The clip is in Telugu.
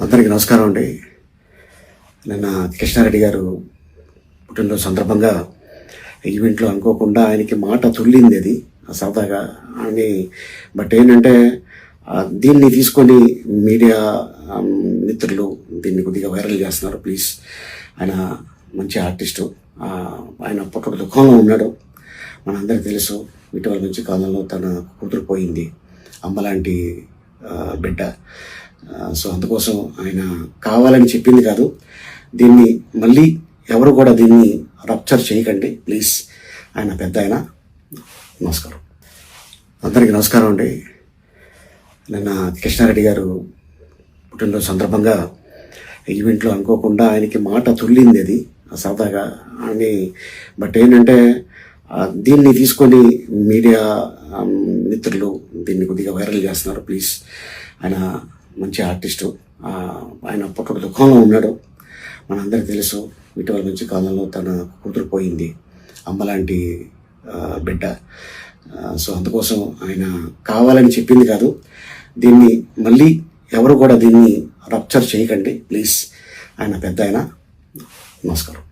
అందరికీ నమస్కారం అండి. నిన్న కృష్ణారెడ్డి గారు పుట్టినరోజు సందర్భంగా ఈవెంట్లో అనుకోకుండా ఆయనకి మాట తుల్లింది అది సరదాగా అని. బట్ ఏంటంటే దీన్ని తీసుకొని మీడియా మిత్రులు దీన్ని కొద్దిగా వైరల్ చేస్తున్నారు. ప్లీజ్, ఆయన మంచి ఆర్టిస్టు, ఆయన పుట్టక దుఃఖంలో ఉన్నాడు. మనందరికీ తెలుసు, ఇటీవల మంచి కాలంలో తన కూతురు పోయింది, అమ్మలాంటి బిడ్డ. సో అందుకోసం ఆయన కావాలని చెప్పింది కాదు. దీన్ని మళ్ళీ ఎవరు కూడా దీన్ని రప్చర్ చేయకండి ప్లీజ్. ఆయన పెద్ద ఆయన. నమస్కారం, అందరికీ నమస్కారం అండి. నిన్న కృష్ణారెడ్డి గారు పుట్టినరోజు సందర్భంగా ఈవెంట్లో అనుకోకుండా ఆయనకి మాట తుల్లింది అది సరదాగా అని. బట్ ఏంటంటే దీన్ని తీసుకొని మీడియా మిత్రులు దీన్ని కొద్దిగా వైరల్ చేస్తున్నారు. ప్లీజ్, ఆయన మంచి ఆర్టిస్టు, ఆయన పుట్టక దుఃఖంలో ఉన్నాడు. మనందరికీ తెలుసు, ఇటీవల మంచి కాలంలో తన కూతురు పోయింది, అమ్మలాంటి బిడ్డ. సో అందుకోసం ఆయన కావాలని చెప్పింది కాదు. దీన్ని మళ్ళీ ఎవరు కూడా దీన్ని రప్చర్ చేయకండి ప్లీజ్. ఆయన పెద్ద ఆయన. నమస్కారం.